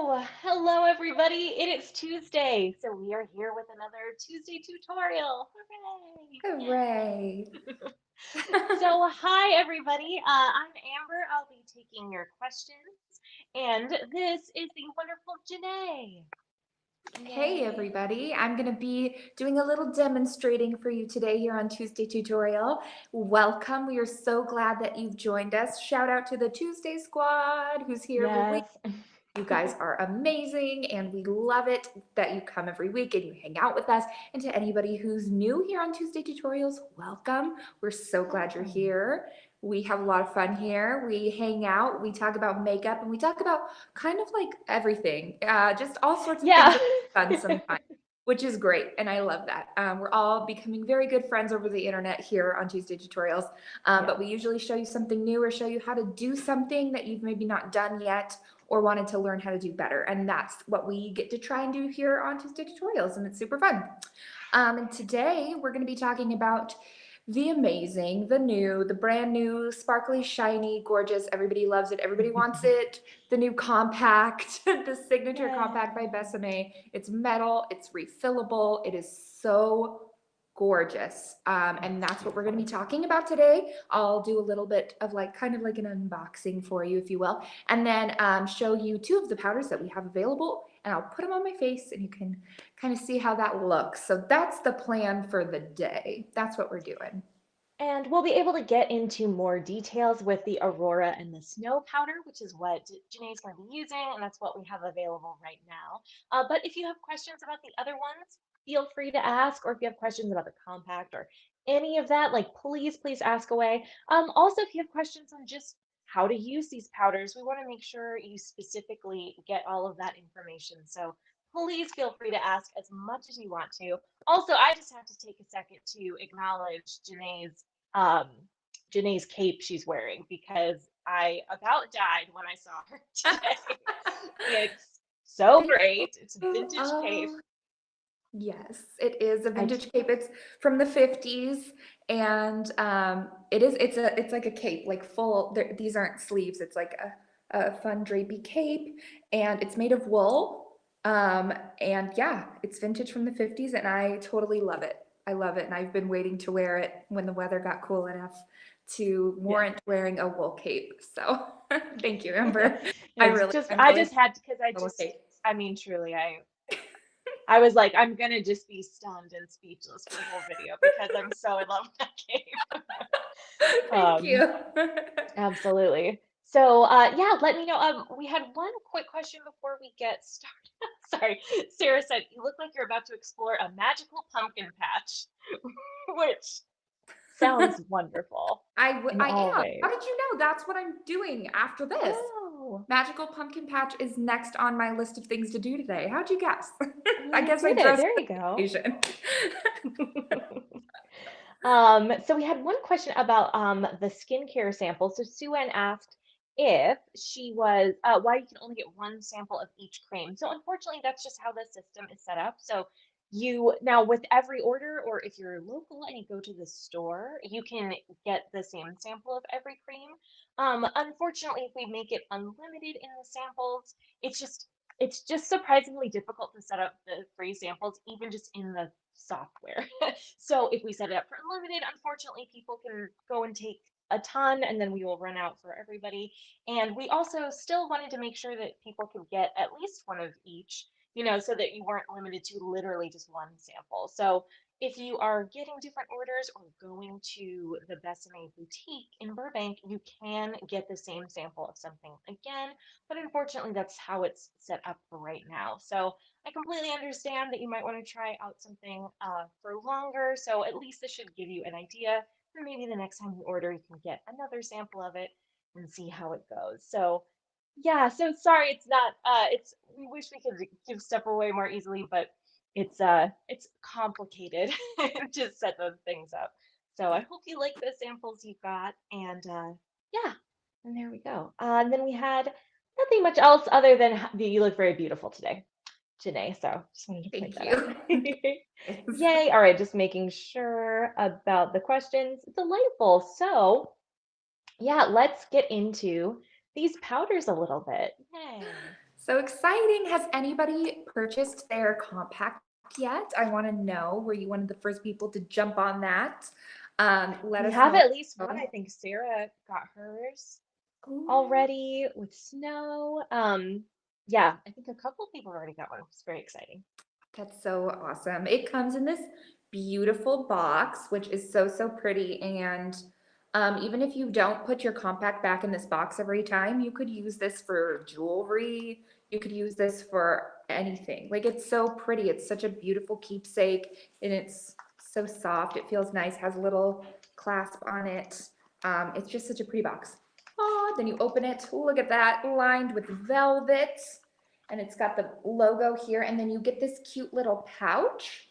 Hello everybody. It is Tuesday, so we are here with another Tuesday tutorial. Hooray! Hooray. Yay! So, hi everybody. I'm Amber. I'll be taking your questions, and this is the wonderful Jené. Hey Yay! everybody, I'm going to be doing a little demonstrating for you today here on Tuesday Tutorial. Welcome, we are so glad that you've joined us. Shout out to the Tuesday squad who's here every week. Yes. You guys are amazing and we love it that you come every week and you hang out with us. And to anybody who's new here on Tuesday Tutorials, welcome. We're so glad you're Welcome. here. We have a lot of fun here. We hang out, we talk about makeup, and we talk about kind of like everything, just all sorts of things Yeah. that are fun sometimes, which is great. And I love that. We're all becoming very good friends over the internet here on Tuesday Tutorials. Yeah. But we usually show you something new or show you how to do something that you've maybe not done yet or wanted to learn how to do better. And that's what we get to try and do here on Tuesday Tutorials, and it's super fun. And today we're going to be talking about the amazing, the new, the brand new, sparkly, shiny, gorgeous, everybody loves it, everybody wants it, the new compact, the signature compact by Yay. Besame. It's metal, it's refillable, it is so gorgeous. And It's that's what we're going to be beautiful. talking about today. I'll do a little bit of like kind of like an unboxing for you, if you will, and then show you two of the powders that we have available, and I'll put them on my face and you can kind of see how that looks. So that's the plan for the day. That's what we're doing. And we'll be able to get into more details with the Aurora and the Snow powder, which is what Janae is going to be using, and that's what we have available right now. But if you have questions about the other ones, feel free to ask, or if you have questions about the compact or any of that, like please ask away. Also, if you have questions on just how to use these powders, we want to make sure you specifically get all of that information. So please feel free to ask as much as you want to. Also, I just have to take a second to acknowledge um, Janae's cape she's wearing because I about died when I saw her today. It's so Thank great. It's a you. vintage cape. Oh, yes, it is a I just, vintage cape. It's from the 50s, and it's like a cape, like full. These aren't sleeves. It's like a fun drapey cape, and it's made of wool. And yeah, it's vintage from the 50s, and I totally love it. I love it, and I've been waiting to wear it when the weather got cool enough to yeah. warrant wearing a wool cape. So thank you, Amber. It's just I'm I really just had to because little cape. I mean truly I was like I'm gonna just be stunned and speechless for the whole video because I'm so in love with that cape. Thank Um, you. Absolutely. So, yeah, let me know. We had one quick question before we get started. Sorry, Sarah said you look like you're about to explore a magical pumpkin patch, which sounds wonderful in I all am. How ways. did you know that's what I'm doing after this? Oh, Magical pumpkin patch is next on my list of things to do today. How'd you guess? I you guess I did it. dressed There for you the go. occasion. So we had one question about the skincare sample. So Sue Ann asked if she was why you can only get one sample of each cream. So unfortunately, that's just how the system is set up. So you now with every order, or if you're local and you go to the store, you can get the same sample of every cream. Unfortunately, if we make it unlimited in the samples, it's just surprisingly difficult to set up the free samples, even just in the software. So if we set it up for unlimited, unfortunately, people can go and take a ton and then we will run out for everybody. And we also still wanted to make sure that people could get at least one of each, so that you weren't limited to literally just one sample. So if you are getting different orders or going to the Besame boutique in Burbank, you can get the same sample of something again. But unfortunately, that's how it's set up for right now. So I completely understand that you might want to try out something for longer. So at least this should give you an idea. And maybe the next time you order, you can get another sample of it and see how it goes. So yeah, so sorry it's not we wish we could give stuff away more easily, but it's complicated to set those things up. So I hope you like the samples you got and yeah, and there we go. And then we had nothing much else other than you look very beautiful today. Janae, so just wanted to point Thank that out. you. Yes. Yay. All right, just making sure about the questions. Delightful. So, yeah, let's get into these powders a little bit. Yay. So exciting. Has anybody purchased their compact yet? I want to know. Were you one of the first people to jump on that? Let We us have know. at least one. I think Sarah got hers Ooh, already with snow. Yeah, I think a couple of people already got one. It's very exciting. that's so awesome. It comes in this beautiful box, which is so, so pretty. And even if you don't put your compact back in this box every time, you could use this for jewelry. You could use this for anything. Like it's so pretty. It's such a beautiful keepsake and it's so soft. It feels nice, has a little clasp on it. It's just such a pretty box. Oh, then you open it. Look at that, lined with velvet. And it's got the logo here. And then you get this cute little pouch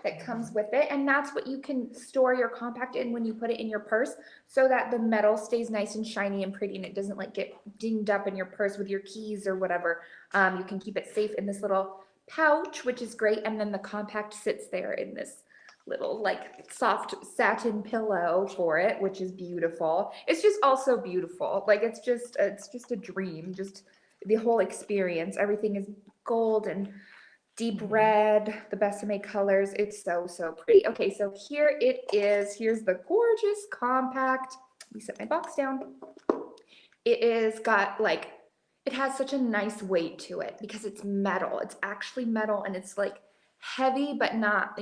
that comes Mhm. with it. And that's what you can store your compact in when you put it in your purse so that the metal stays nice and shiny and pretty and it doesn't like get dinged up in your purse with your keys or whatever. You can keep it safe in this little pouch, which is great. And then the compact sits there in this little like soft satin pillow for it, which is beautiful. It's just also beautiful. Like it's just a dream. Just the whole experience. Everything is gold and deep Mhm. red, the Besame colors. It's so, so pretty. Okay, so here it is. Here's the gorgeous compact. Let me set my box down. It is got like, it has such a nice weight to it because it's metal. It's actually metal and it's like heavy, but not,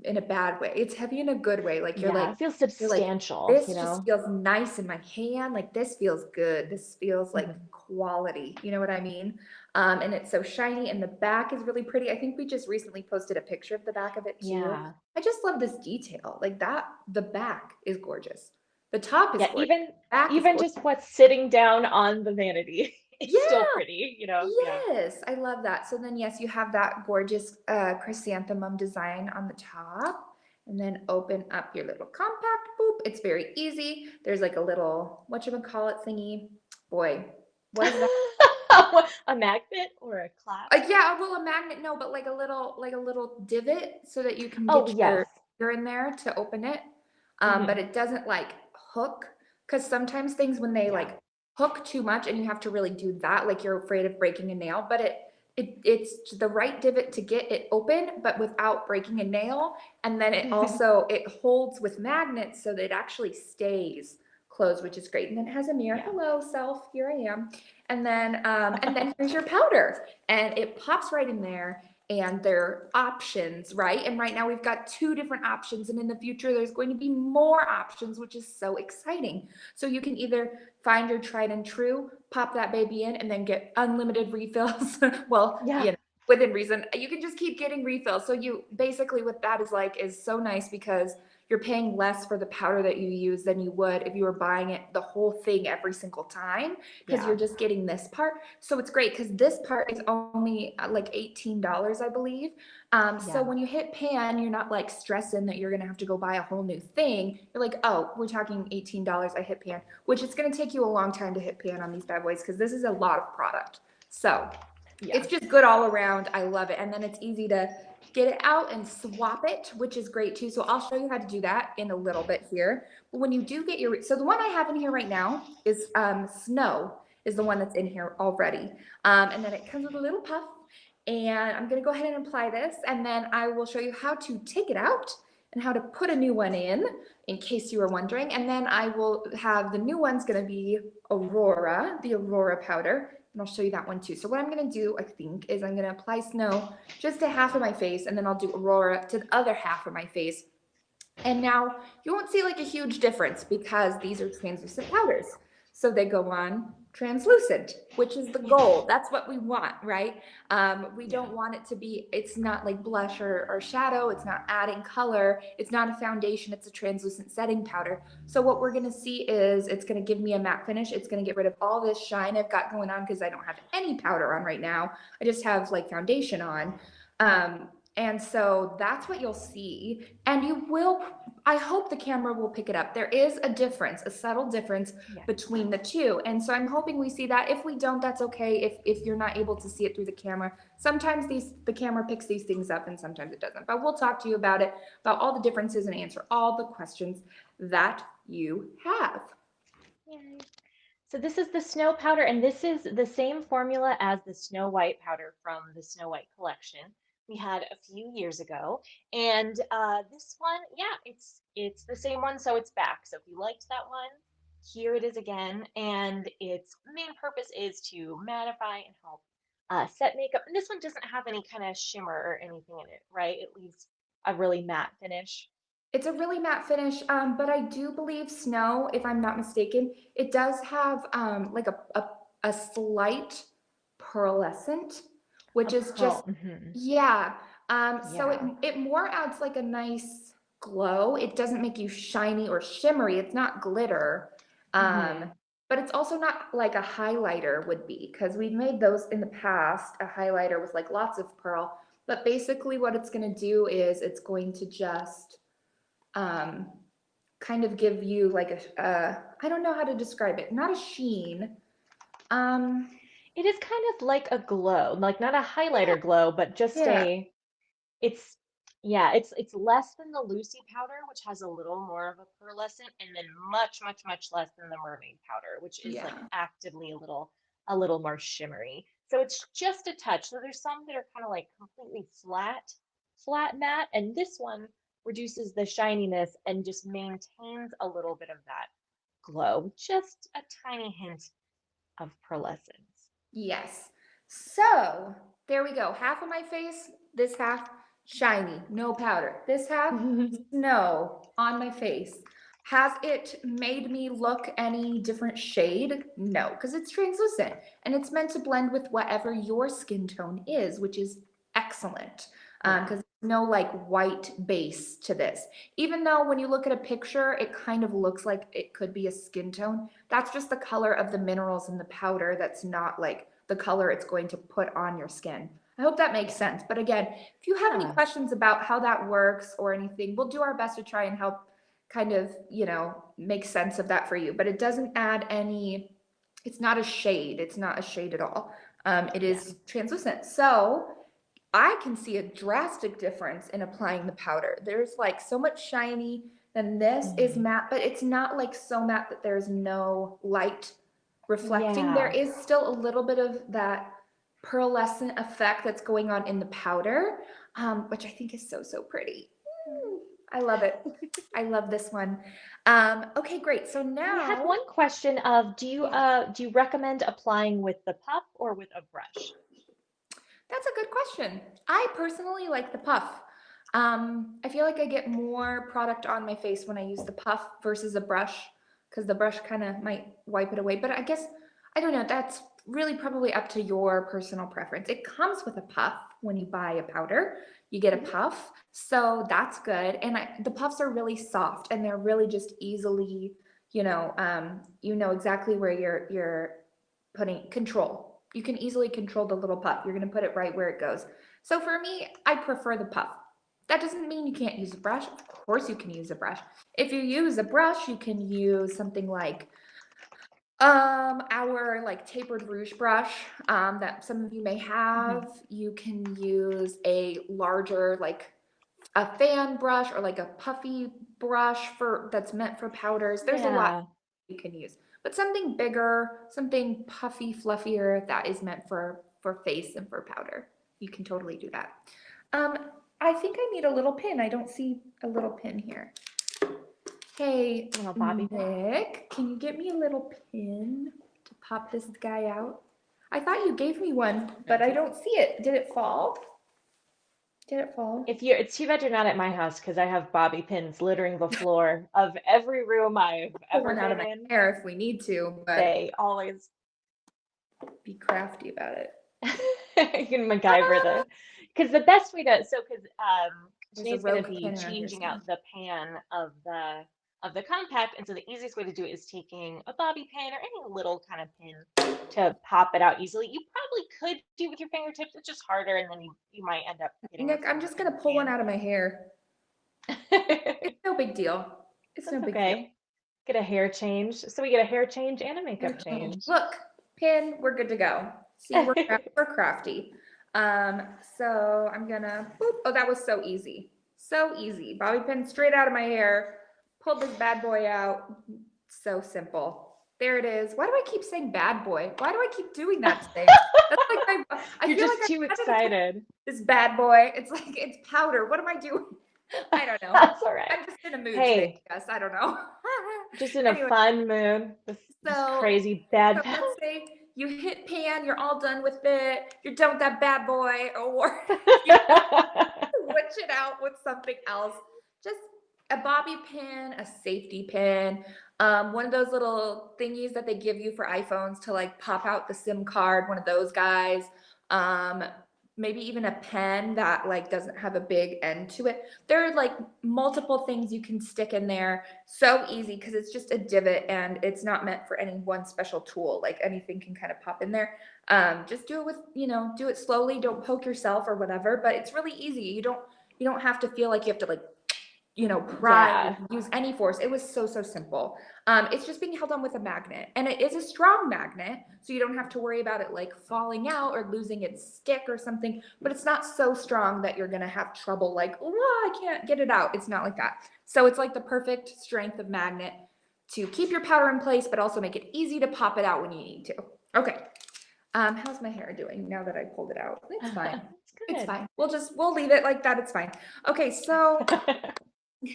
in a bad way. It's heavy in a good way. Like Yeah, it feels you're like, substantial, this you just know? feels nice in my hand. Like this feels good. This feels like Mhm. quality. You know what I mean? And it's so shiny and the back is really pretty. I think we just recently posted a picture of the back of it too. Yeah. I just love this detail. Like that, the back is gorgeous. The top is Yeah, gorgeous. even The back is even gorgeous. just what's sitting down on the vanity is still Yeah, pretty, you know? Yeah. yes, I love that. So then, yes, you have that gorgeous chrysanthemum design on the top, and then open up your little compact. Boop. It's very easy. There's like a little whatchamacallit thingy. Boy, what is that? A magnet or a clasp? Yeah, well, a magnet, no, but like a little divot so that you can Oh, get yes. your finger in there to open it. But Hmm. it doesn't like hook because sometimes things when they Yeah. like hook too much and you have to really do that, like you're afraid of breaking a nail, but it's the right divot to get it open, but without breaking a nail. And then it holds with magnets so that it actually stays closed, which is great. And then it has a mirror. Yeah. Hello, self, here I am. And then here's your powder and it pops right in there and their options, right? And right now we've got two different options, and in the future there's going to be more options, which is so exciting. So you can either find your tried and true, pop that baby in, and then get unlimited refills. Well, Yeah. within reason, you can just keep getting refills. So you basically what that is like is so nice because you're paying less for the powder that you use than you would if you were buying it the whole thing every single time because you're Yeah. just getting this part. So it's great because this part is only like $18, I believe. So Yeah. when you hit pan, you're not like stressing that you're gonna have to go buy a whole new thing. You're like, oh, we're talking $18. I hit pan, which it's gonna take you a long time to hit pan on these bad boys because this is a lot of product. So Yeah. it's just good all around. I love it. And then it's easy to get it out and swap it, which is great too. So I'll show you how to do that in a little bit here. But when you do get your, so the one I have in here right now is Snow is the one that's in here already. And then it comes with a little puff. And I'm gonna go ahead and apply this and then I will show you how to take it out and how to put a new one in case you were wondering. And then I will have the new one's gonna be Aurora, the Aurora powder. And I'll show you that one too. So what I'm gonna do, I think, is I'm gonna apply Snow just to half of my face and then I'll do Aurora to the other half of my face. And now you won't see like a huge difference because these are translucent powders. So they go on translucent, which is the Yeah. goal. That's what we want, right? We Yeah. don't want it to be, it's not like blush or shadow. It's not adding color. It's not a foundation. It's a translucent setting powder. So what we're going to see is it's going to give me a matte finish. It's going to get rid of all this shine I've got going on because I don't have any powder on right now. I just have like foundation on. And so that's what you'll see. And you will, I hope the camera will pick it up. There is a difference, a subtle difference Yeah. between the two. And so I'm hoping we see that. If we don't, that's okay. If you're not able to see it through the camera, sometimes the camera picks these things up and sometimes it doesn't. But we'll talk to you about it, about all the differences and answer all the questions that you have. Yay. So this is the snow powder, and this is the same formula as the Snow White powder from the Snow White collection we had a few years ago. And this one, yeah, it's the same one, so it's back. So if you liked that one, here it is again. And its main purpose is to mattify and help set makeup. And this one doesn't have any kind of shimmer or anything in it, right? It leaves a really matte finish. It's a really matte finish, but I do believe Snow, if I'm not mistaken, it does have like a slight pearlescent, A which is just, pearl. Hmm. yeah. So Yeah. it more adds like a nice glow. It doesn't make you shiny or shimmery. It's not glitter. Um, Hmm. but it's also not like a highlighter would be, because we've made those in the past, a highlighter with like lots of pearl. But basically what it's going to do is it's going to just um, kind of give you like I don't know how to describe it, not a sheen. Um, It is kind of like a glow, like not a yeah, highlighter glow, but just yeah, it's yeah, it's less than the Lucy powder, which has a little more of a pearlescent, and then much, much, much less than the mermaid powder, which is like yeah. actively a little more shimmery. So it's just a touch. So there's some that are kind of like completely flat matte, and this one reduces the shininess and just maintains a little bit of that glow, just a tiny hint of pearlescence. Yes. So there we go. Half of my face, this half shiny, no powder. This half snow on my face. Has it made me look any different shade? No, because it's translucent and it's meant to blend with whatever your skin tone is, which is excellent. Yeah. Because no like white base to this. Even though when you look at a picture, it kind of looks like it could be a skin tone. That's just the color of the minerals in the powder. That's not like the color it's going to put on your skin. I hope that makes Yeah. sense. But again, if you have any Yeah. questions about how that works or anything, we'll do our best to try and help kind of, make sense of that for you. But it doesn't add any, it's not a shade. It's not a shade at all. It Yeah. is translucent. So I can see a drastic difference in applying the powder. There's like so much shiny, then this is Mhm. matte, but it's not like so matte that there's no light reflecting. There Yeah. is still a little bit of that pearlescent effect that's going on in the powder, which I think is so, so pretty. I love it. I love this one. Okay, great. So We had now, one question of yeah. do you recommend applying with the puff or with a brush? That's a good question. I personally like the puff. I feel like I get more product on my face when I use the puff versus a brush because the brush kind of might wipe it away. But I guess, I don't know, that's really probably up to your personal preference. It comes with a puff when you buy a powder, you get a Mhm. puff. So that's good. And the puffs are really soft and they're really just easily, you know exactly where you're putting control. You can easily control the little puff. You're going to put it right where it goes. So for me, I prefer the puff. That doesn't mean you can't use a brush. Of course you can use a brush. If you use a brush, you can use something like our like tapered rouge brush that some of you may Mhm. have. You can use a larger like a fan brush or like a puffy brush for that's meant for powders. There's a lot Yeah. you can use, but something bigger, something puffy, fluffier that is meant for face and for powder. You can totally do that. Um, I think I need a little pin. I don't see a little pin here. Hey, Little bobby pin. Nick, can you get me a little pin to pop this guy out? I thought you gave me one, but I don't see it. Did it fall? Did it fall? It's too bad you're not at my house because I have bobby pins littering the floor of every room I've Pull ever one out of been my in. hair if we need to, but They always be crafty about it. you can MacGyver Ah, because the best way to because there's a Janae's going to rogue be pin around here changing somewhere. out the pan of the compact, and so the easiest way to do it is taking a bobby pin or any little kind of pin to pop it out easily. You probably could do it with your fingertips. It's just harder, and then you might end up getting a Nick, I'm spot just in gonna the pull one pan. out of my hair. It's no big deal. It's no That's big deal. okay. Get a hair change. So we get a hair change and a Hair makeup change. change. Look, pin, we're good to go. See, we're crafty. So I'm gonna, boop. Oh, that was so easy. So easy. Bobby pin straight out of my hair. Pulled this bad boy out. So simple. There it is. Why do I keep saying bad boy? Why do I keep doing that today? That's like I You're feel like just too I kind of excited. this bad boy. It's like it's powder. What am I doing? I don't know. That's all right. I'm just in a mood today, Hey, I guess. I don't know. just in a Anyway, fun mood. This so crazy bad so powder. let's say you hit pan, you're all done with it, you're done with that bad boy, or you switch it out with something else. Just a bobby pin, a safety pin, one of those little thingies that they give you for iPhones to like pop out the SIM card, one of those guys. Um, Maybe even a pen that like doesn't have a big end to it. There are like multiple things you can stick in there. So easy because it's just a divot and it's not meant for any one special tool. Like anything can kind of pop in there. Just do it with, do it slowly. Don't poke yourself or whatever, but it's really easy. You don't have to feel like you have to like, pry or Yeah. use any force. It was so, so simple. It's just being held on with a magnet, and it is a strong magnet, so you don't have to worry about it like falling out or losing its stick or something, but it's not so strong that you're going to have trouble like, oh, I can't get it out. It's not like that. So it's like the perfect strength of magnet to keep your powder in place, but also make it easy to pop it out when you need to. Okay. How's my hair doing now that I pulled it out? It's fine. It's It's good. fine. We'll leave it like that. It's fine. Okay, so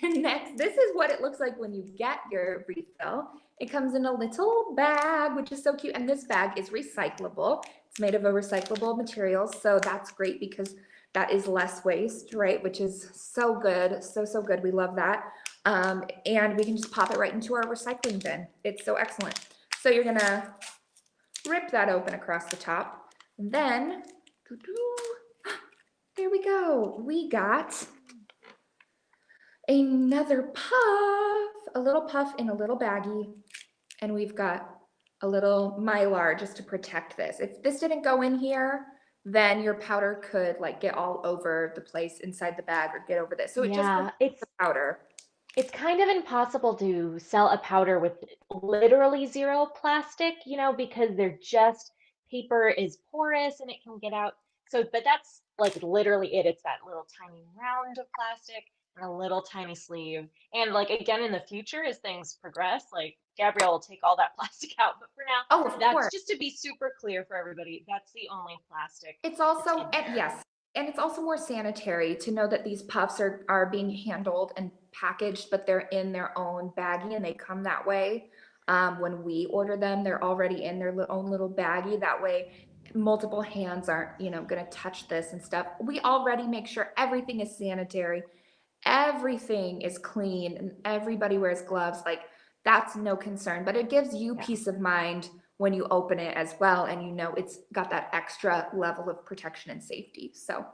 next, this is what it looks like when you get your refill. It comes in a little bag, which is so cute. And this bag is recyclable. It's made of a recyclable material. So that's great because that is less waste, right? Which is so good. So, so good. We love that. And we can just pop it right into our recycling bin. It's so excellent. So you're going to rip that open across the top. And then, there we go. We got another puff, a little puff in a little baggie, and we've got a little mylar just to protect this. If this didn't go in here, then your powder could like get all over the place inside the bag or get over this. So it just Yeah, protects the powder. it's kind of impossible to sell a powder with literally zero plastic, because they're just paper is porous and it can get out. So, but that's like literally it. It's that little tiny round of plastic and a little tiny sleeve. And like again in the future, as things progress, like Gabrielle will take all that plastic out. But for now, Oh, of that's course. just to be super clear for everybody. That's the only plastic It's that's also, in and there. yes, and it's also more sanitary to know that these puffs are being handled and packaged, but they're in their own baggie and they come that way. When we order them, they're already in their own little baggie. That way, multiple hands aren't, going to touch this and stuff. We already make sure everything is sanitary, everything is clean, and everybody wears gloves. Like that's no concern, but it gives you Yeah. peace of mind when you open it as well, and it's got that extra level of protection and safety. So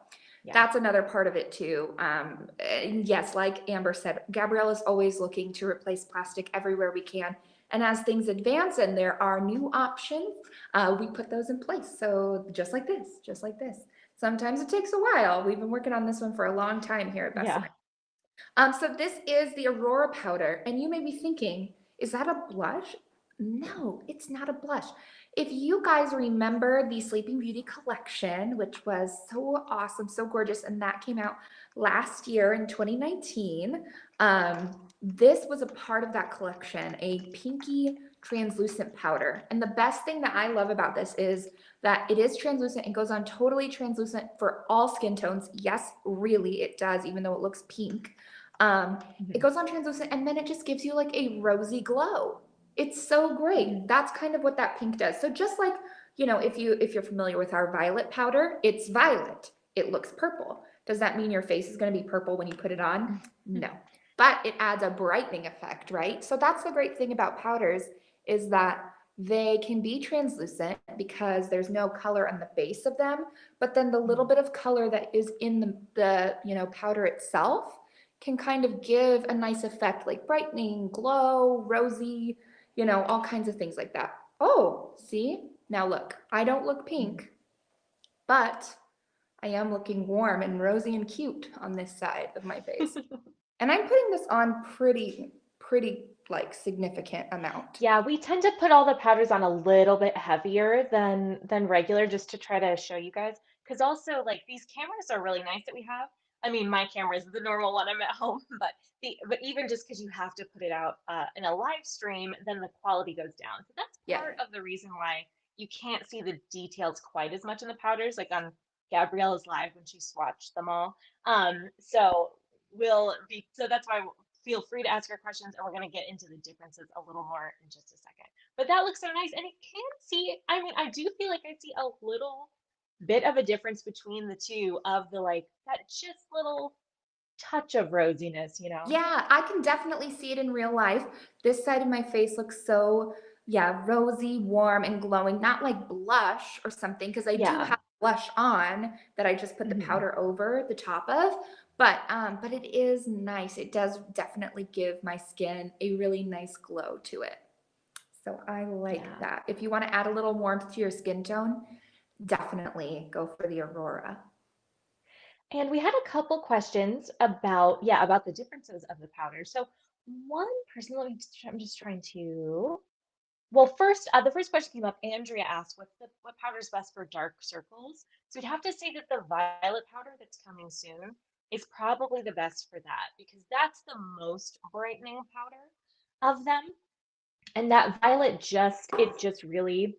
Yeah. that's another part of it too. And yes, like Amber said, Gabrielle is always looking to replace plastic everywhere we can. And as things advance and there are new options, we put those in place. So just like this, just like this. Sometimes it takes a while. We've been working on this one for a long time here at Best. Yeah. So this is the Aurora Powder, and you may be thinking, is that a blush? No, it's not a blush. If you guys remember the Sleeping Beauty collection, which was so awesome, so gorgeous, and that came out last year in 2019, this was a part of that collection, a pinky translucent powder. And the best thing that I love about this is that it is translucent. It goes on totally translucent for all skin tones. Yes, really, it does, even though it looks pink. It goes on translucent and then it just gives you like a rosy glow. It's so great. That's kind of what that pink does. So just like, if you're familiar with our violet powder, it's violet. It looks purple. Does that mean your face is going to be purple when you put it on? No. But it adds a brightening effect, right? So that's the great thing about powders is that they can be translucent because there's no color on the base of them, but then the little bit of color that is in the powder itself can kind of give a nice effect like brightening, glow, rosy, all kinds of things like that. Oh, see? Now look, I don't look pink, but I am looking warm and rosy and cute on this side of my face. And I'm putting this on pretty like significant amount. Yeah, we tend to put all the powders on a little bit heavier than regular just to try to show you guys. Because also like these cameras are really nice that we have. I mean, my camera is the normal one. I'm at home, but even just because you have to put it out in a live stream, then the quality goes down. So that's Yeah. part of the reason why you can't see the details quite as much in the powders, like on Gabriella's live when she swatched them all. So so that's why feel free to ask her questions, and we're going to get into the differences a little more in just a second. But that looks so nice, and it can see. I mean, I do feel like I see a little bit of a difference between the two of the like that just little touch of rosiness, you know? Yeah, I can definitely see it in real life. This side of my face looks so, yeah, rosy, warm, and glowing. Not like blush or something, because I do Yeah. have blush on that I just put the Hmm. powder over the top of. But it is nice. It does definitely give my skin a really nice glow to it. So I like Yeah. that. If you want to add a little warmth to your skin tone, definitely go for the Aurora. And we had a couple questions about, yeah, about the differences of the powder. So one person, I'm just trying to, well, first, the first question came up. Andrea asked, what powder is best for dark circles? So we'd have to say that the violet powder that's coming soon is probably the best for that because that's the most brightening powder of them. And that violet it just really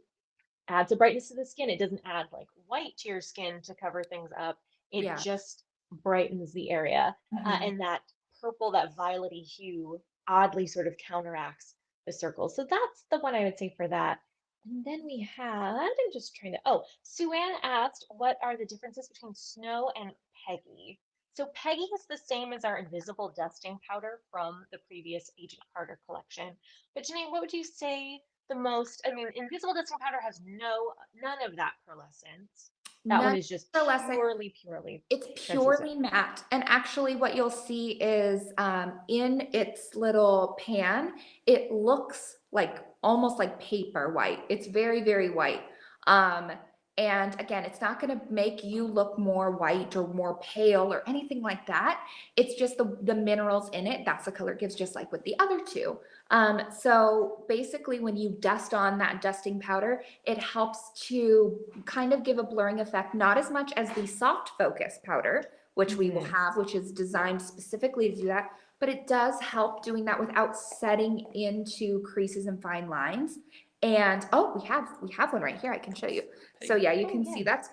adds a brightness to the skin. It doesn't add like white to your skin to cover things up. It Yeah. just brightens the area. Mhm. And that purple, that violety hue oddly sort of counteracts the circles. So that's the one I would say for that. And then I'm just trying to, oh, Sue Ann asked, what are the differences between Snow and Peggy? So Peggy is the same as our invisible dusting powder from the previous Agent Carter collection. But Janine, what would you say the most? I mean, invisible dusting powder has none of that pearlescence. That one is just Nonetheless, purely it's translucent. purely matte. And actually what you'll see is in its little pan, it looks like almost like paper white. It's very, very white. Um, and again, it's not going to make you look more white or more pale or anything like that. It's just the minerals in it. That's the color it gives, just like with the other two. So basically, when you dust on that dusting powder, it helps to kind of give a blurring effect, not as much as the soft focus powder, which we will Hmm. have, which is designed specifically to do that, but it does help doing that without setting into creases and fine lines. And oh, we have one right here. I can show you. So yeah, you Oh can see yeah, that's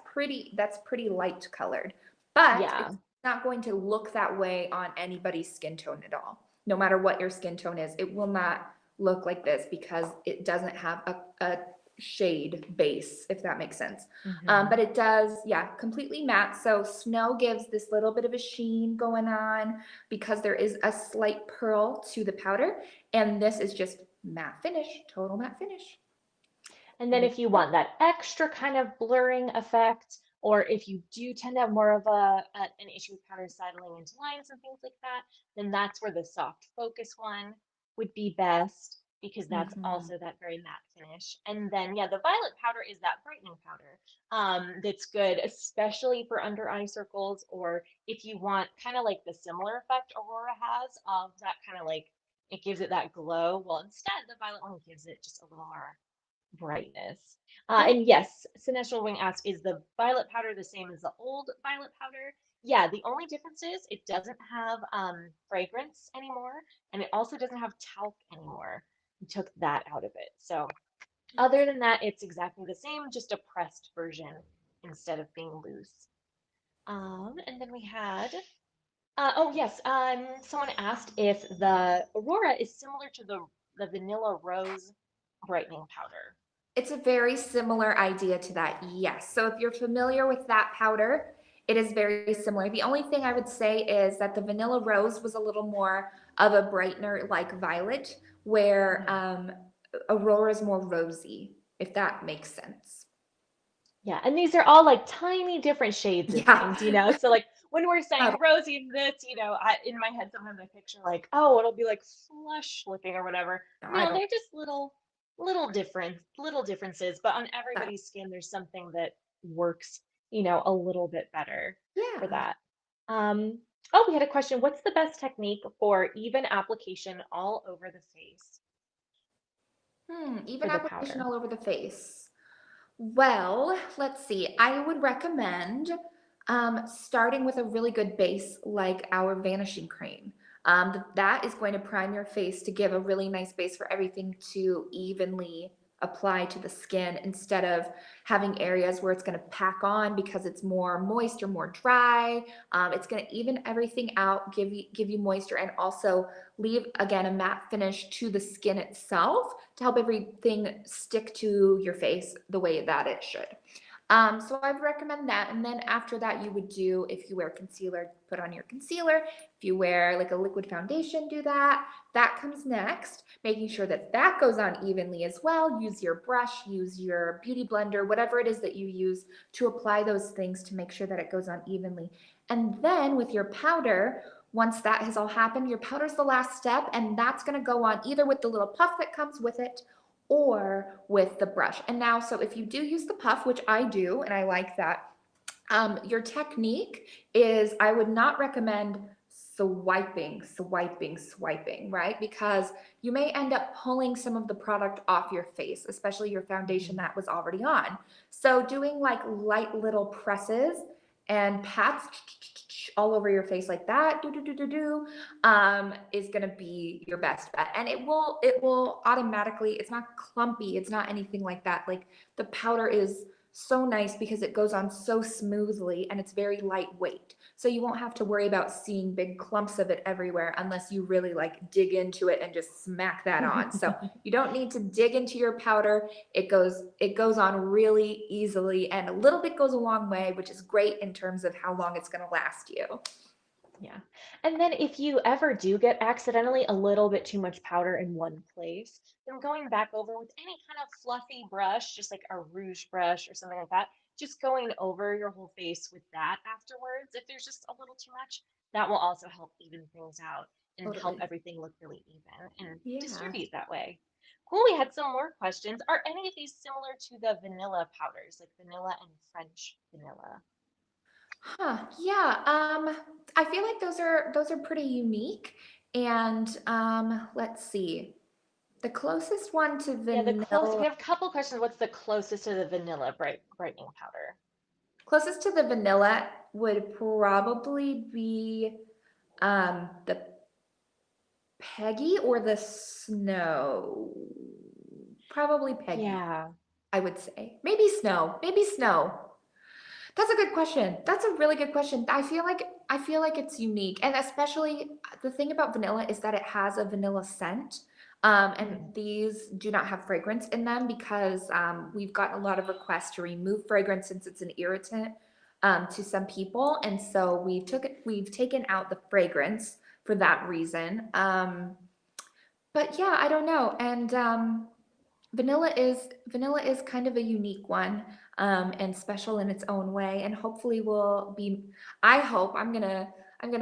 pretty light colored, but yeah. it's not going to look that way on anybody's skin tone at all. No matter what your skin tone is, it will not look like this because it doesn't have a shade base, if that makes sense. Hmm. But it does, yeah, completely matte. So Snow gives this little bit of a sheen going on because there is a slight pearl to the powder. And this is just matte finish, total matte finish. And then There if you you want that extra kind of blurring effect, or if you do tend to have more of an issue with powder settling into lines and things like that, then that's where the soft focus one would be best because go. that's Mhm. also that very matte finish. And then yeah, the violet powder is that brightening powder that's good, especially for under eye circles, or if you want kind of like the similar effect Aurora has of that kind of like it gives it that glow. Well, instead the violet one gives it just a little more brightness. Yeah. And yes, Sinestral Wing asks, is the violet powder the same as the old violet powder? Yeah, the only difference is it doesn't have fragrance anymore, and it also doesn't have talc anymore. We took that out of it. So other than that, it's exactly the same, just a pressed version instead of being loose. And then we had, oh yes, someone asked if the Aurora is similar to the vanilla rose brightening powder. It's a very similar idea to that, yes. So if you're familiar with that powder, it is very similar. The only thing I would say is that the vanilla rose was a little more of a brightener like violet, where Mhm. Aurora is more rosy, if that makes sense. Yeah, and these are all like tiny different shades of Yeah. things, you know? So like when we're saying Subtle. rosy in this, in my head sometimes I picture like, oh, it'll be like flush looking or whatever. No, I No, don't. they're just little differences, but on everybody's skin there's something that works, a little bit better for Yeah. that. Um, oh, we had a question. What's the best technique for even application all over the face Even for the application powder? all over the face. Well, let's see. I would recommend Starting with a really good base like our vanishing cream. That is going to prime your face to give a really nice base for everything to evenly apply to the skin instead of having areas where it's going to pack on because it's more moist or more dry. It's going to even everything out, give you moisture, and also leave again a matte finish to the skin itself to help everything stick to your face the way that it should. So I would recommend that. And then after that, you would do, if you wear concealer, put on your concealer. If you wear like a liquid foundation, do that. That comes next, making sure that that goes on evenly as well. Use your brush, use your beauty blender, whatever it is that you use to apply those things to make sure that it goes on evenly. And then with your powder, once that has all happened, your powder is the last step, and that's going to go on either with the little puff that comes with it or with the brush. And now, so if you do use the puff, which I do, and I like that, your technique is I would not recommend swiping, right? Because you may end up pulling some of the product off your face, especially your foundation Mhm. that was already on. So doing like light little presses and pats all over your face like that, is going to be your best bet. And it will automatically, it's not clumpy, it's not anything like that. Like the powder is so nice because it goes on so smoothly and it's very lightweight. So you won't have to worry about seeing big clumps of it everywhere unless you really like dig into it and just smack that on. So you don't need to dig into your powder. It goes on really easily, and a little bit goes a long way, which is great in terms of how long it's going to last you. Yeah. And then if you ever do get accidentally a little bit too much powder in one place, then going back over with any kind of fluffy brush, just like a rouge brush or something like that, just going over your whole face with that afterwards, if there's just a little too much, that will also help even things out and help Totally. everything look really even and Yeah. distribute that way. Cool. We had some more questions. Are any of these similar to the vanilla powders, like vanilla and French vanilla? Huh. Yeah. I feel like those are pretty unique. And let's see. The closest one to Yeah, we vanilla, have a couple questions. What's the closest to the vanilla brightening powder? closest to the vanilla would probably be the Peggy or the Snow. Probably Peggy, Yeah. I would say. Maybe Snow. Maybe Snow. That's a good question. That's a really good question. I feel like it's unique, and especially the thing about vanilla is that it has a vanilla scent. And Mhm. these do not have fragrance in them because we've gotten a lot of requests to remove fragrance since it's an irritant to some people, and so we've taken out the fragrance for that reason. But yeah, I don't know, and vanilla is kind of a unique one, and special in its own way, and hopefully will be. I hope I'm gonna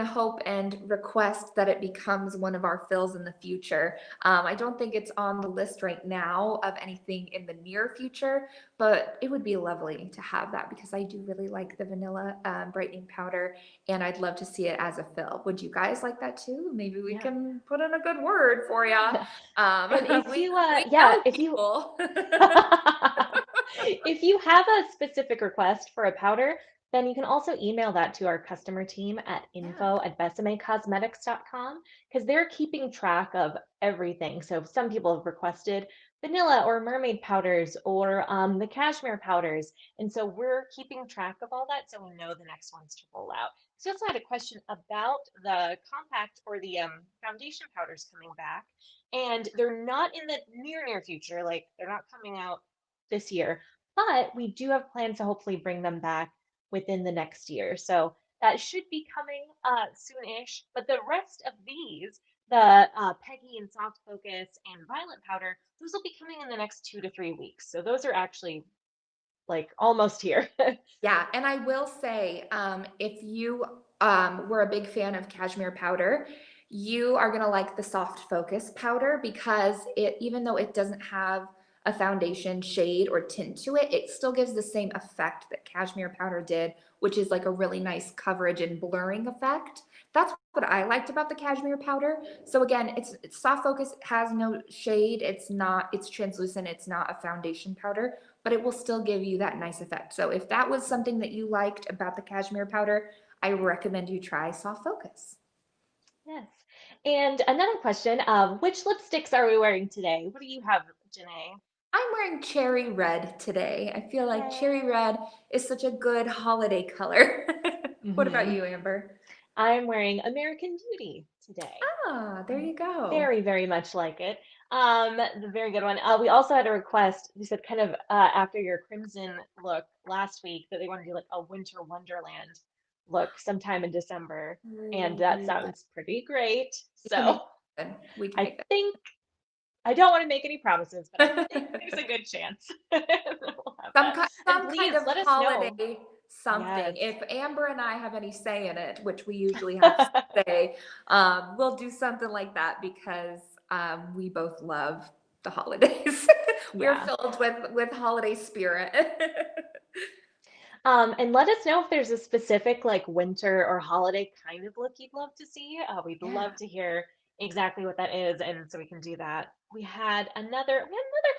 hope and request that it becomes one of our fills in the future. I don't think it's on the list right now of anything in the near future, but it would be lovely to have that because I do really like the vanilla brightening powder, and I'd love to see it as a fill. Would you guys like that too? Maybe we Yeah. can put in a good word for you. And if We you we yeah, know if you people. if you have a specific request for a powder, then you can also email that to our customer team at Yeah. info@besamecosmetics.com because they're keeping track of everything. So some people have requested vanilla or mermaid powders or the cashmere powders. And so we're keeping track of all that so we know the next ones to roll out. So I also had a question about the compact or the foundation powders coming back. And they're not in the near future, like they're not coming out this year, but we do have plans to hopefully bring them back within the next year. So that should be coming soonish. But the rest of these, the Peggy and Soft Focus and Violet Powder, those will be coming in the next 2 to 3 weeks. So those are actually like almost here. Yeah, and I will say, if you were a big fan of cashmere powder, you are gonna like the soft focus powder because even though it doesn't have a foundation shade or tint to it, it still gives the same effect that cashmere powder did, which is like a really nice coverage and blurring effect That's what I liked about the cashmere powder. So again, it's soft focus, has no shade. It's translucent. It's not a foundation powder, but it will still give you that nice effect. So if that was something that you liked about the cashmere powder, I recommend you try soft focus. Yes. And another question, which lipsticks are we wearing today? What do you have, Janae? I'm wearing cherry red today. I feel like cherry Yay. red is such a good holiday color. What about Hmm. you, Amber? I'm wearing American Beauty today. Ah, there you go. Very, very much like it. The very good one. We also had a request. We said kind of after your crimson look last week that they want to do like a winter wonderland look sometime in December, and that Ooh, sounds pretty great. we can make So that happen. We can I make think I don't want to make any promises, but I think that. there's a good chance that we'll have that. And Some kind please of let us know. holiday Yes. something. If Amber and I have any say in it, which we usually have say, we'll do something like that because we both love the holidays. We're Yeah. filled with holiday spirit. And let us know if there's a specific like winter or holiday kind of look you'd love to see. We'd Yeah. love to hear exactly what that is, and so we can do that. We had another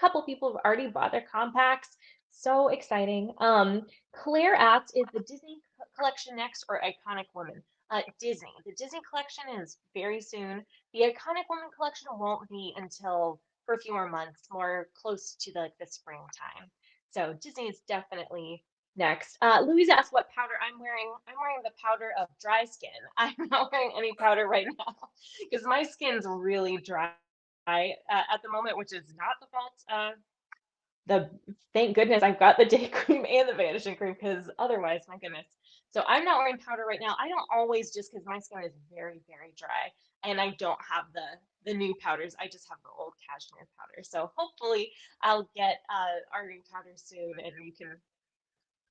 couple people who've already bought their compacts. So exciting. Claire asked, is the Disney collection next or Iconic Woman? Disney. The Disney collection is very soon. The Iconic Woman collection won't be until for a few more months, more close to the springtime. So Disney is definitely next. Louise asked what powder I'm wearing. I'm wearing the powder of dry skin. I'm not wearing any powder right now because my skin's really dry at the moment, which is not the fault of the thank goodness I've got the day cream and the vanishing cream because otherwise, my goodness. So I'm not wearing powder right now. I don't always just because my skin is very, very dry and I don't have the new powders. I just have the old cashmere powder. So hopefully I'll get our new powder soon and you can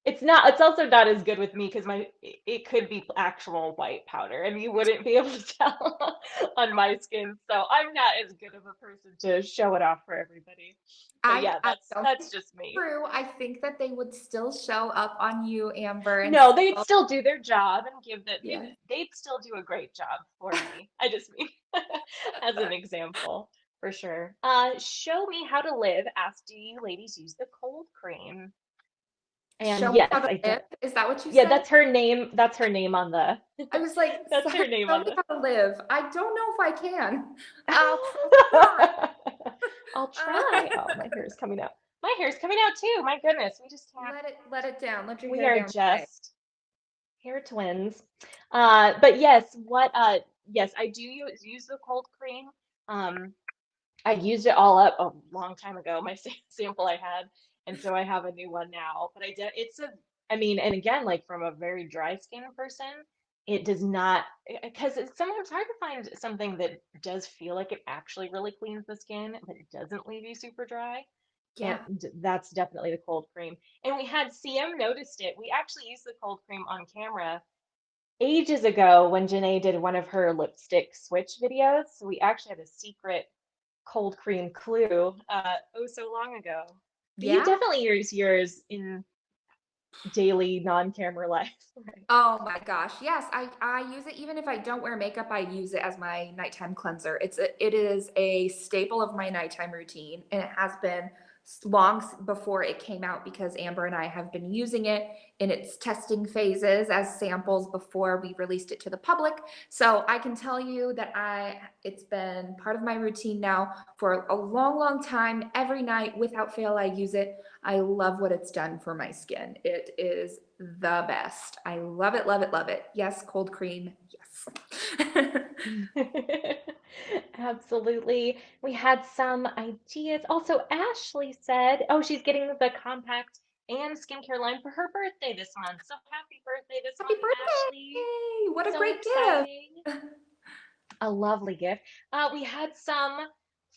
it's also not as good with me because my it could be actual white powder and you wouldn't be able to tell on my skin. So I'm not as good of a person to show it off for everybody. But yeah, I that's don't that's think just me. true. I think that they would still show up on you, Amber, and No, they'd still, still do their job and give that yeah. they'd still do a great job for me. I just mean as an example for sure. Show me how to live. Ask, do you ladies use the cold cream? And Show me yes, how to I live. don't. Is that what you Yeah, said? that's her name. That's her name on the. I was like, That's her name show on me the. how to live. I don't know if I can. I'll try. I'll try. Oh, my hair is coming out. My hair is coming out too. My goodness, we just can't. Let it down. Let your We hair are down today. just hair twins. But yes, yes, I do use the cold cream. Um, I used it all up a long time ago, my sample I had, and so I have a new one now. But I mean, and again, like from a very dry skin person, it does not, because it's sometimes hard to find something that does feel like it actually really cleans the skin, but it doesn't leave you super dry. And Yeah. that's definitely the cold cream. And we had CM noticed it. We actually used the cold cream on camera ages ago when Janae did one of her lipstick switch videos. So we actually had a secret cold cream clue oh so long ago. But you Yeah. definitely use yours in daily non-camera life, right? Oh my gosh. Yes, I use it even if I don't wear makeup, I use it as my nighttime cleanser. It is a staple of my nighttime routine and it has been before it came out because Amber and I have been using it in its testing phases as samples before we released it to the public. So I can tell you that it's been part of my routine now for a long, long time. Every night without fail I use it. I love what it's done for my skin. It is the best. I love it, love it, love it. Yes, cold cream. Yes. Absolutely. We had some ideas. Also, Ashley said, oh, she's getting the compact and skincare line for her birthday this month. So happy birthday this Happy month, Ashley. birthday! What a So great gift. exciting. A lovely gift. We had some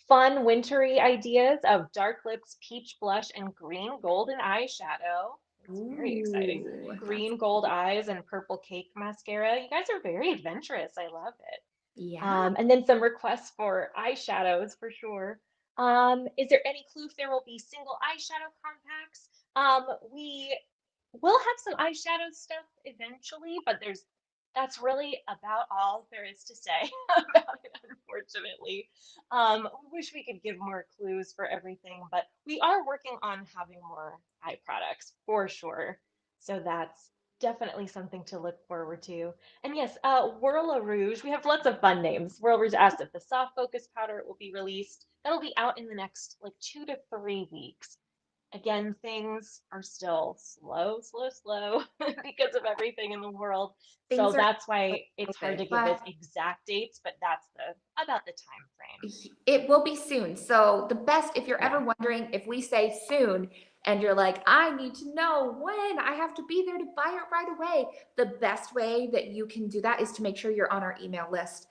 fun wintry ideas of dark lips, peach blush, and green golden eyeshadow. It's very exciting. Ooh, that's Green gold eyes and purple cake mascara. You guys are very adventurous. I love it. yeah. And then some requests for eyeshadows for sure. Is there any clue if there will be single eyeshadow compacts? We will have some eyeshadow stuff eventually, but there's that's really about all there is to say about it, unfortunately. We wish we could give more clues for everything, but we are working on having more eye products for sure. So that's definitely something to look forward to. And yes, Whirl Rouge, we have lots of fun names. Whirl Rouge asked if the soft focus powder will be released. That'll be out in the next like 2 to 3 weeks. Again, things are still slow, slow, slow because of everything in the world. So Things are that's why it's hard to give those but exact dates, but that's the about the time frame. it will be soon. So the best, if you're ever Yeah. wondering, if we say soon and you're like, I need to know when, I have to be there to buy it right away. The best way that you can do that is to make sure you're on our email list.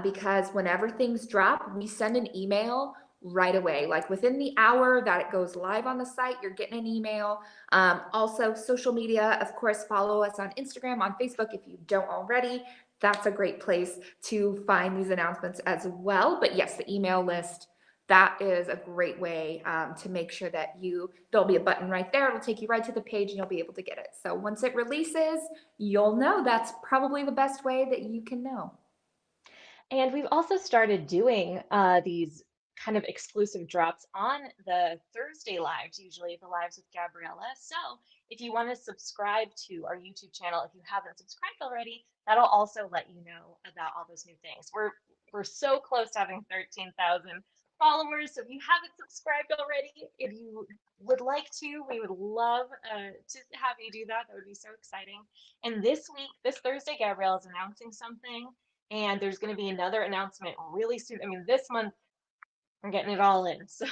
Because whenever things drop, we send an email right away. Like within the hour that it goes live on the site, you're getting an email. Also, social media, of course, follow us on Instagram, on Facebook if you don't already. That's a great place to find these announcements as well. But yes, the email list, that is a great way to make sure that there'll be a button right there. It'll take you right to the page and you'll be able to get it. So once it releases, you'll know. That's probably the best way that you can know. And we've also started doing these kind of exclusive drops on the Thursday lives, usually the lives with Gabriella. So if you want to subscribe to our YouTube channel, if you haven't subscribed already, that'll also let you know about all those new things. We're so close to having 13,000 followers. So if you haven't subscribed already, if you would like to, we would love to have you do that. That would be so exciting. And this week, this Thursday, Gabrielle is announcing something, and there's going to be another announcement really soon. I mean, this month we're getting it all in. So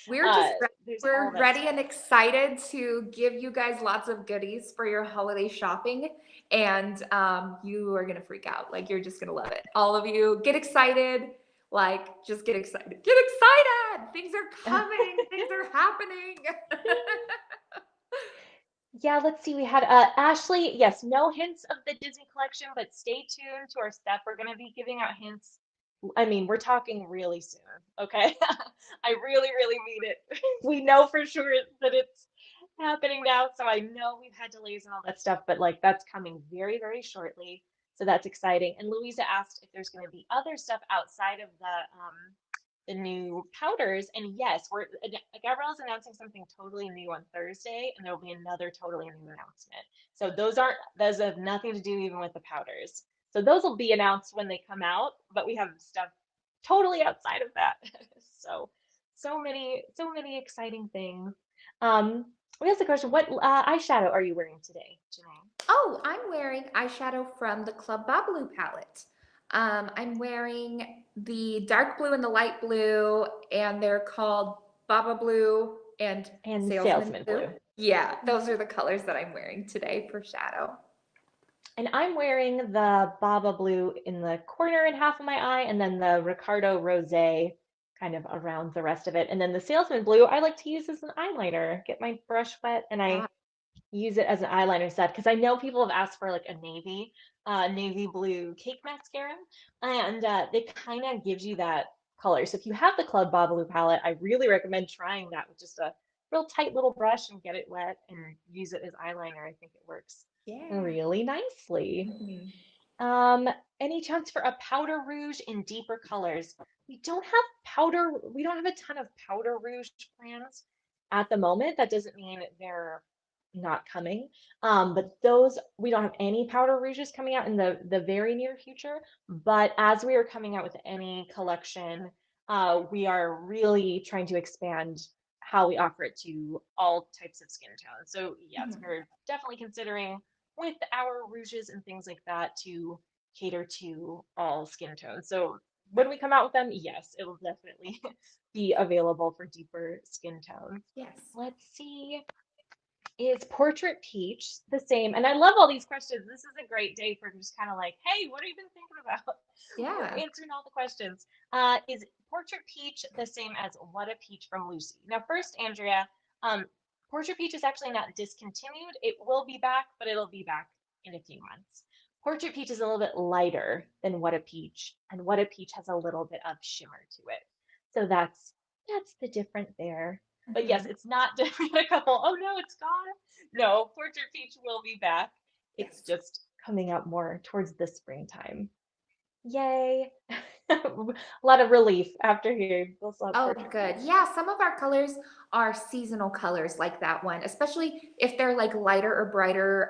We're uh, just there's all we're that ready stuff. and excited to give you guys lots of goodies for your holiday shopping, and you are gonna freak out. Like you're just gonna love it. All of you, get excited. Like just get excited. Get excited. Things are coming. Things are happening. Yeah, let's see. We had Ashley. Yes, no hints of the Disney collection, but stay tuned to our stuff. We're going to be giving out hints. I mean, we're talking really soon. Okay. I really, really mean it. We know for sure that it's happening now. So I know we've had delays and all that stuff, but like that's coming very, very shortly. So that's exciting. And Louisa asked if there's going to be other stuff outside of the new powders. And yes, Gabrielle's announcing something totally new on Thursday, and there will be another totally new announcement. So those have nothing to do even with the powders. So those will be announced when they come out, but we have stuff totally outside of that. So so many exciting things. We asked the question, what eyeshadow are you wearing today, Jené? Oh, I'm wearing eyeshadow from the Club Babalu palette. I'm wearing the dark blue and the light blue, and they're called Baba Blue and And Salesman Salesman Blue. Blue. Yeah, those Mhm. are the colors that I'm wearing today for shadow. And I'm wearing the Baba Blue in the corner in half of my eye, and then the Ricardo Rosé kind of around the rest of it. And then the Salesman Blue, I like to use as an eyeliner. Get my brush wet, and Yeah. I use it as an eyeliner set because I know people have asked for like a navy blue cake mascara, and it kind of gives you that color. So if you have the Club Baba Blue palette, I really recommend trying that with just a real tight little brush and get it wet and use it as eyeliner. I think it works Yeah. really nicely. Mhm. Um, any chance for a powder rouge in deeper colors? We don't have a ton of powder rouge plans at the moment. That doesn't mean they're not coming. But those we don't have any powder rouges coming out in the very near future. But as we are coming out with any collection, we are really trying to expand how we offer it to all types of skin tones. So yes, Mhm. we're definitely considering with our rouges and things like that to cater to all skin tones. So when we come out with them, yes, it will definitely be available for deeper skin tones. Yes. Let's see. Is Portrait Peach the same? And I love all these questions. This is a great day for just kind of like, hey, what have you been thinking about? We're Yeah. answering all the questions. Is Portrait Peach the same as What a Peach from Lucy? Now, first, Andrea, um, Portrait Peach is actually not discontinued. It will be back, but it'll be back in a few months. Portrait Peach is a little bit lighter than What a Peach, and What a Peach has a little bit of shimmer to it. So that's the difference there. But yes, Mhm. it's not different. A couple, oh no, it's gone. No, Portrait Peach will be back. It's Yes. just coming up more towards the springtime. Yay. A lot of relief after hearing those Oh, portrait good. peach. Yeah, some of our colors are seasonal colors like that one, especially if they're like lighter or brighter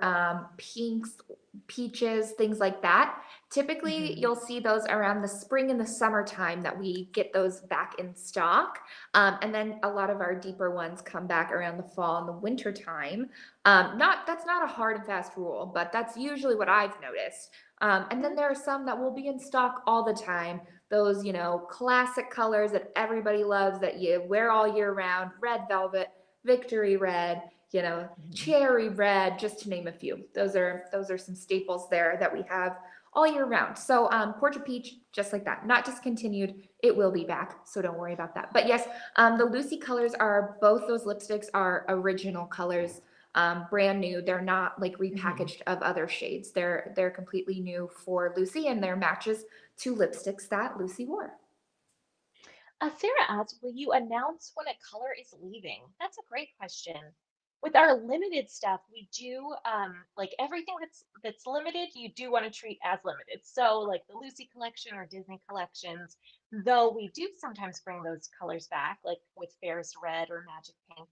pinks, peaches, things like that. Typically, Hmm. you'll see those around the spring and the summertime that we get those back in stock. And then a lot of our deeper ones come back around the fall and the winter time. Not That's not a hard and fast rule, but that's usually what I've noticed. And then there are some that will be in stock all the time, those, classic colors that everybody loves that you wear all year round, red velvet, victory red, Hmm. cherry red, just to name a few. Those are some staples there that we have all year round. So Portrait Peach, just like that, not discontinued. It will be back, so don't worry about that. But yes, the Lucy colors are both those lipsticks are original colors, brand new. They're not like Hmm. repackaged of other shades. They're completely new for Lucy, and they're matches to lipsticks that Lucy wore. Sarah asked, will you announce when a color is leaving? That's a great question. With our limited stuff, we do like everything that's limited, you do want to treat as limited. So like the Lucy collection or Disney collections, though we do sometimes bring those colors back, like with Ferris Red or Magic Pink,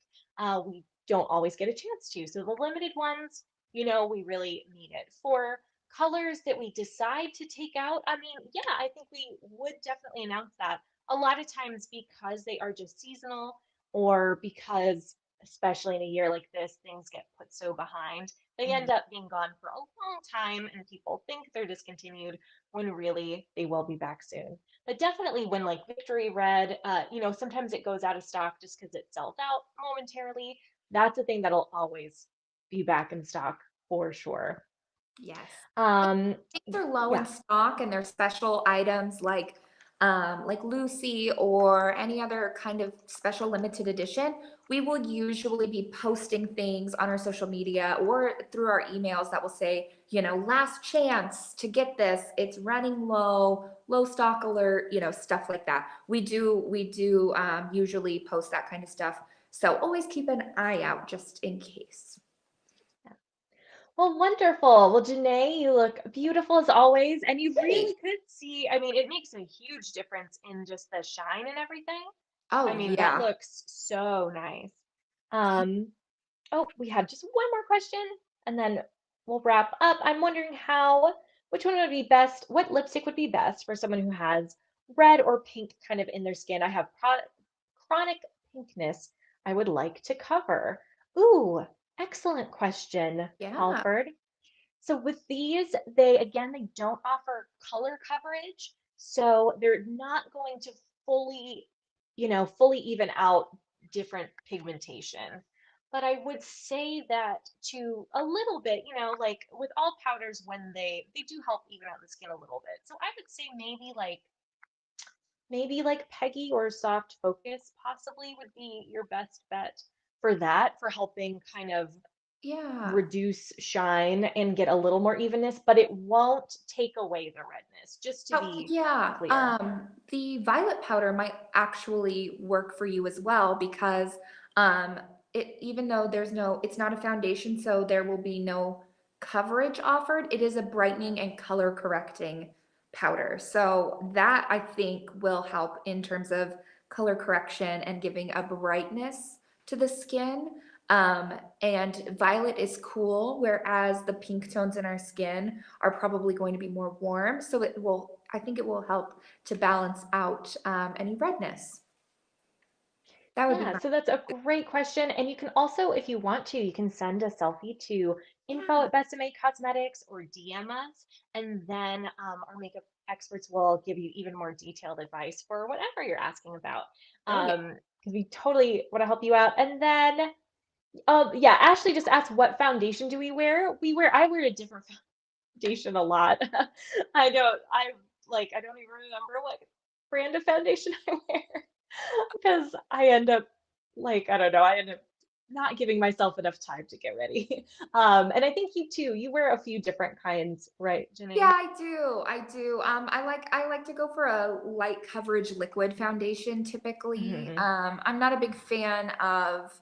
we don't always get a chance to. So the limited ones, we really need it. For colors that we decide to take out, I mean, yeah, I think we would definitely announce that a lot of times because they are just seasonal or because especially in a year like this things get put so behind they Mhm. end up being gone for a long time and people think they're discontinued when really they will be back soon. But definitely when like Victory Red, sometimes it goes out of stock just because it sells out momentarily. That's a thing that'll always be back in stock for sure. Yes. um Things are low in yeah. stock and they're special items like Lucy or any other kind of special limited edition. We will usually be posting things on our social media or through our emails that will say, last chance to get this. It's running low, low stock alert, stuff like that. We do usually post that kind of stuff. So always keep an eye out just in case. Well, wonderful. Well, Jené, you look beautiful as always, and you Hey. really could see. I mean, it makes a huge difference in just the shine and everything. I Oh mean, that yeah. looks so nice. Um, oh, we have just one more question, and then we'll wrap up. I'm wondering which one would be best, what lipstick would be best for someone who has red or pink kind of in their skin? I have chronic pinkness I would like to cover. Ooh, excellent question, Yeah. Halford. So with these, they don't offer color coverage, so they're not going to fully, fully even out different pigmentation. But I would say that to a little bit, like with all powders when they do help even out the skin a little bit. So I would say maybe like Peggy or Soft Focus possibly would be your best bet for that, for helping kind of Yeah. reduce shine and get a little more evenness, but it won't take away the redness, just to Oh, be yeah. clear. The violet powder might actually work for you as well because um, even though it's not a foundation, so there will be no coverage offered. It is a brightening and color correcting powder. So that I think will help in terms of color correction and giving a brightness to the skin. And violet is cool, whereas the pink tones in our skin are probably going to be more warm. So I think it will help to balance out any redness. That would be Yeah, my, so that's a great question. And you can also, if you want to, you can send a selfie to info yeah. at Besame Cosmetics or DM us, and then our makeup experts will give you even more detailed advice for whatever you're asking about. Oh, yeah. Because we totally want to help you out. And then, yeah, Ashley just asked what foundation do we wear? I wear a different foundation a lot. I don't even remember what brand of foundation I wear because I end up I don't know, I end up not giving myself enough time to get ready. And I think you too, you wear a few different kinds, right, Yeah, Janae? I do. I do. I like to go for a light coverage liquid foundation typically. Hmm. I'm not a big fan of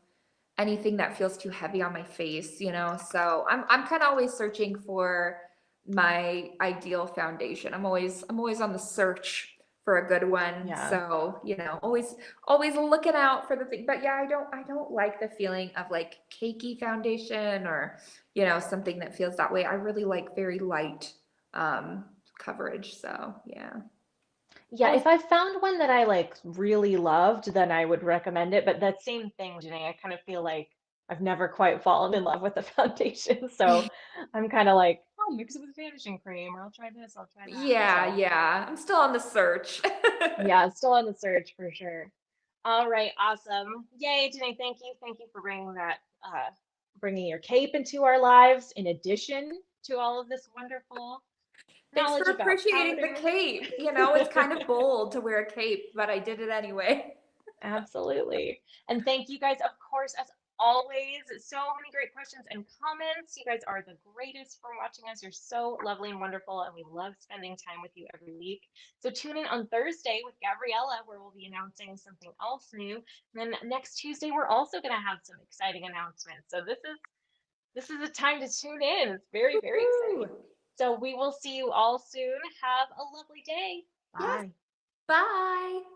anything that feels too heavy on my face, so I'm kind of always searching for my ideal foundation. I'm always on the search for a good one. Yeah. So, always looking out for the thing. But yeah, I don't like the feeling of like cakey foundation or, something that feels that way. I really like very light coverage. So, yeah. Yeah, Always if I found one that I like really loved, then I would recommend it. But that same thing, Janae, I kind of feel like I've never quite fallen in love with the foundation. So I'm kind of like, I'll mix it with vanishing cream, or I'll try this, I'll try that. Yeah, So yeah. I'm still on the search. yeah, still on the search for sure. All right, awesome. Yay, Janae, thank you. Thank you for bringing that, bringing your cape into our lives in addition to all of this wonderful Thanks for knowledge about appreciating the powder. cape. It's kind of bold to wear a cape, but I did it anyway. Absolutely. And thank you guys, of course, as always. So many great questions and comments. You guys are the greatest for watching us. You're so lovely and wonderful, and we love spending time with you every week. So tune in on Thursday with Gabriella, where we'll be announcing something else new. And then next Tuesday, we're also going to have some exciting announcements. So this is a time to tune in. It's very, very Woo! exciting. So we will see you all soon. Have a lovely day. Yes. Bye. Bye.